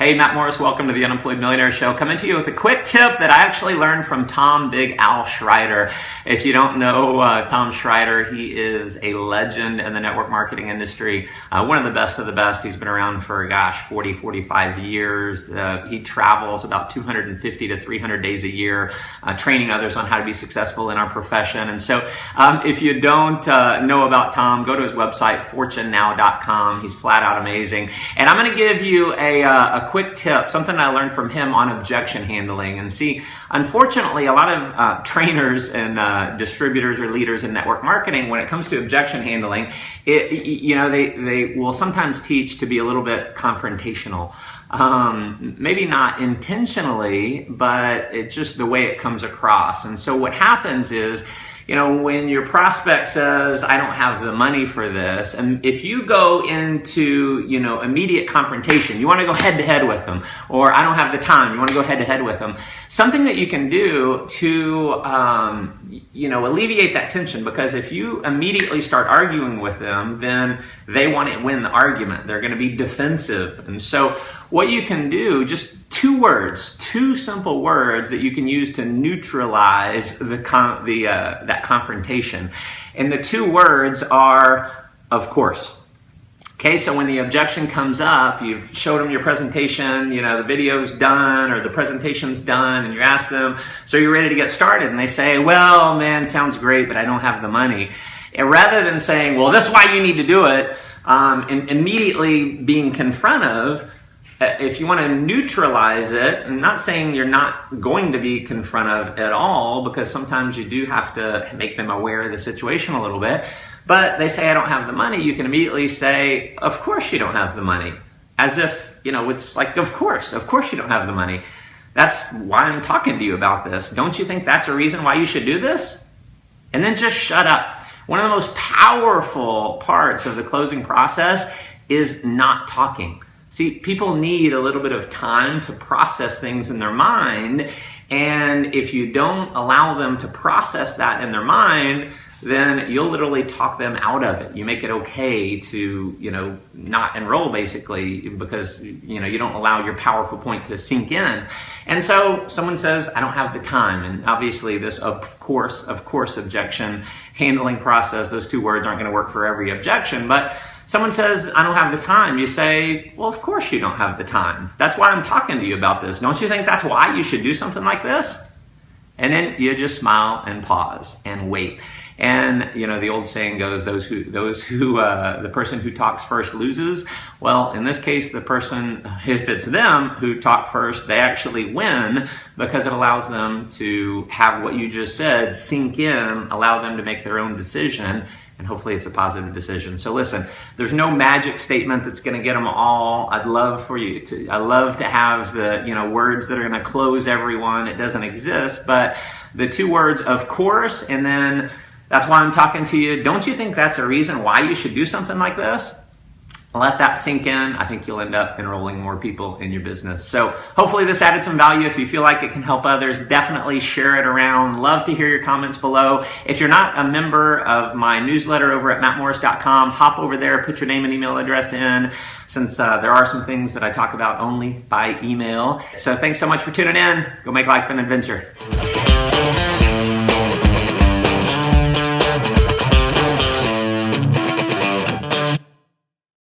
Hey, Matt Morris, welcome to the Unemployed Millionaire Show. Coming to you with a quick tip that I actually learned from Tom Big Al Schreider. If you don't know Tom Schreider, he is a legend in the network marketing industry. One of the best. He's been around for, 40, 45 years. He travels about 250 to 300 days a year, training others on how to be successful in our profession. And so if you don't know about Tom, go to his website, fortunenow.com. He's flat out amazing. And I'm going to give you a quick tip, something I learned from him on objection handling. And see, unfortunately, a lot of trainers and distributors or leaders in network marketing, when it comes to objection handling, they will sometimes teach to be a little bit confrontational. Maybe not intentionally, but it's just the way it comes across. And so what happens is, when your prospect says, I don't have the money for this, and if you go into, immediate confrontation, you want to go head to head with them, or I don't have the time, you want to go head to head with them, something that you can do to, alleviate that tension, because if you immediately start arguing with them, then they want to win the argument. They're going to be defensive. And so what you can do, just two simple words that you can use to neutralize that confrontation. And the two words are, of course. Okay, so when the objection comes up, you've showed them your presentation, the video's done or the presentation's done, and you ask them, so you're ready to get started? And they say, well, man, sounds great, but I don't have the money. And rather than saying, well, this is why you need to do it, and immediately being confrontive, if you want to neutralize it, I'm not saying you're not going to be confrontive at all, because sometimes you do have to make them aware of the situation a little bit, but they say, I don't have the money, you can immediately say, of course you don't have the money. As if, it's like, of course you don't have the money. That's why I'm talking to you about this. Don't you think that's a reason why you should do this? And then just shut up. One of the most powerful parts of the closing process is not talking. See, people need a little bit of time to process things in their mind, and if you don't allow them to process that in their mind, then you'll literally talk them out of it. You make it okay to, not enroll, basically, because, you don't allow your powerful point to sink in. And so someone says, I don't have the time. And obviously this, of course, objection handling process, those two words aren't going to work for every objection, but someone says, I don't have the time. You say, well, of course you don't have the time. That's why I'm talking to you about this. Don't you think that's why you should do something like this? And then you just smile and pause and wait. And, the old saying goes, the person who talks first loses. Well, in this case, the person, if it's them who talk first, they actually win, because it allows them to have what you just said sink in, allow them to make their own decision, and hopefully it's a positive decision. So listen, there's no magic statement that's going to get them all. I love to have the, words that are going to close everyone. It doesn't exist, but the two words, of course, and then that's why I'm talking to you. Don't you think that's a reason why you should do something like this? Let that sink in. I think you'll end up enrolling more people in your business. So hopefully this added some value. If you feel like it can help others, definitely share it around. Love to hear your comments below. If you're not a member of my newsletter over at mattmorris.com, hop over there, put your name and email address in, since there are some things that I talk about only by email. So thanks so much for tuning in. Go make life an adventure.